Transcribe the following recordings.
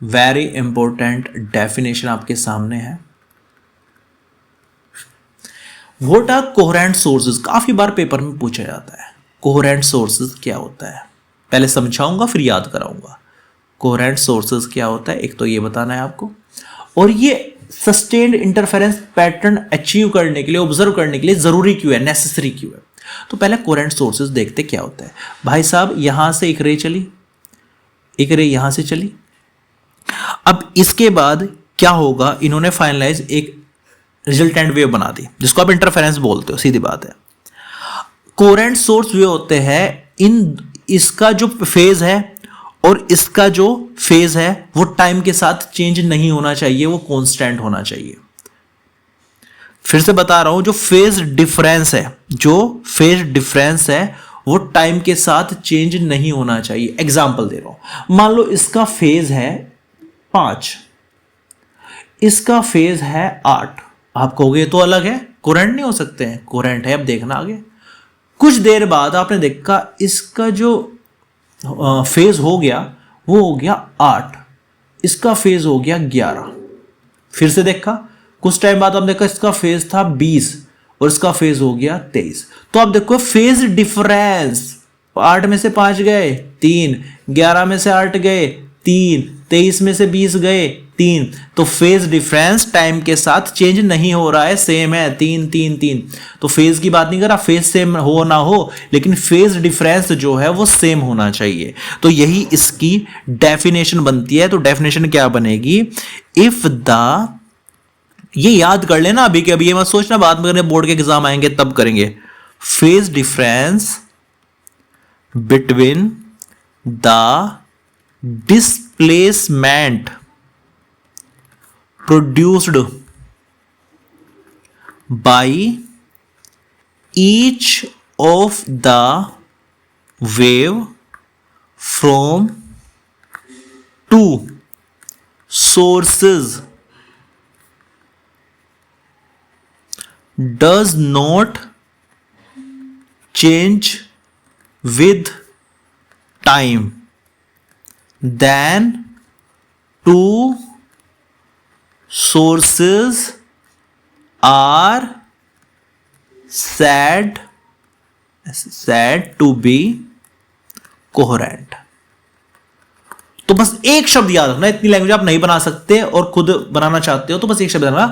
Very important definition आपके सामने है। व्हाट आर कोहेरेंट सोर्सेज, काफी बार पेपर में पूछा जाता है कोहेरेंट सोर्सेज क्या होता है। पहले समझाऊंगा फिर याद कराऊंगा। कोहेरेंट सोर्सेज क्या होता है, एक तो ये बताना है आपको, और ये सस्टेन्ड इंटरफेरेंस पैटर्न अचीव करने के लिए, ऑब्जर्व करने के लिए जरूरी क्यों है, नेसेसरी क्यों है। तो पहले कोहेरेंट सोर्सेज देखते क्या होता है। भाई साहब यहां से एक रे चली, एक रे यहां से चली, अब इसके बाद क्या होगा, इन्होंने फाइनलाइज एक रिजल्टेंट वेव बना दी जिसको आप इंटरफेरेंस बोलते हो, सीधी बात है। कोहेरेंट सोर्स वे होते हैं इसका जो फेज है और इसका जो फेज है वो टाइम के साथ चेंज नहीं होना चाहिए, वो कांस्टेंट होना चाहिए। फिर से बता रहा हूं, जो फेज डिफरेंस है वो टाइम के साथ चेंज नहीं होना चाहिए। एग्जांपल दे रहा हूं, मान लो इसका फेज है 5, इसका फेज है 8। आप कहोगे तो अलग है, कोहेरेंट नहीं हो सकते हैं। कोहेरेंट है, अब देखना आगे। कुछ देर बाद आपने देखा इसका जो फेज हो गया वो हो गया 8, इसका फेज हो गया 11। फिर से देखा, कुछ टाइम बाद आपने देखा इसका फेज था 20 और इसका फेज हो गया 23। तो आप देखो फेज डिफरेंस, 8 में से 5 गए 3, 11 में से 8 गए 3, 23 में से 20 गए 3। तो फेज डिफरेंस टाइम के साथ चेंज नहीं हो रहा है, सेम है 3 3 3। तो फेज की बात नहीं कर रहा, फेज सेम हो ना हो, लेकिन फेज डिफरेंस जो है वो सेम होना चाहिए। तो यही इसकी डेफिनेशन बनती है। तो डेफिनेशन क्या बनेगी, इफ द, ये याद कर लेना अभी के अभी, ये मत सोचना बाद में बोर्ड के एग्जाम आएंगे तब करेंगे। Phase difference between the displacement produced by each of the wave from two sources does not change with time, then two sources are said to be coherent। तो बस एक शब्द याद रखना, इतनी लैंग्वेज आप नहीं बना सकते और खुद बनाना चाहते हो तो बस एक शब्द रखना,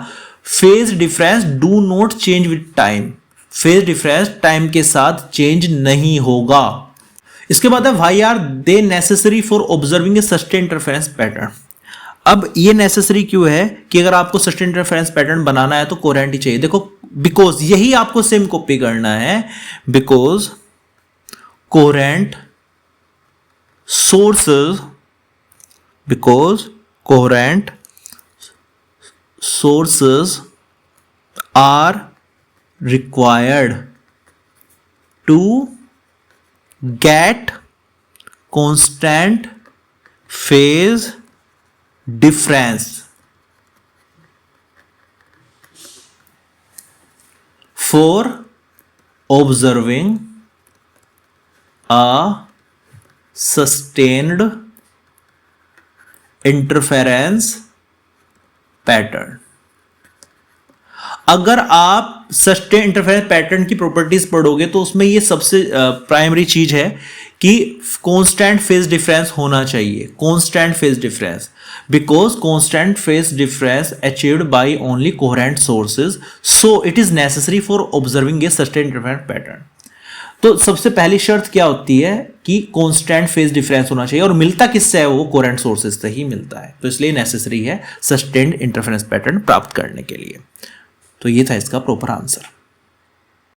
phase difference do not change with time. Phase difference time के साथ चेंज नहीं होगा। इसके बाद है why are they necessary for observing a sustain interference pattern. अब ये नेसेसरी क्यों है कि अगर आपको सस्टेन इंटरफेरेंस पैटर्न बनाना है तो कोहेरेंट ही चाहिए। देखो, बिकॉज यही आपको सेम कॉपी करना है, because coherent sources, because coherent sources are required to get constant phase difference for observing a sustained interference pattern। अगर आप सस्टेन इंटरफेरेंस पैटर्न की प्रॉपर्टीज पढ़ोगे तो उसमें ये सबसे प्राइमरी चीज है कि कांस्टेंट फेज डिफरेंस होना चाहिए। Constant phase difference, because constant phase difference achieved by only coherent sources, so it is necessary for observing a sustain interference pattern. तो सबसे पहली शर्त क्या होती है कि कांस्टेंट फेज डिफरेंस होना चाहिए, और मिलता किससे है, वो कोहेरेंट सोर्सेज से ही मिलता है। तो इसलिए नेसेसरी है सस्टेन्ड इंटरफेरेंस पैटर्न प्राप्त करने के लिए। तो ये था इसका प्रॉपर आंसर।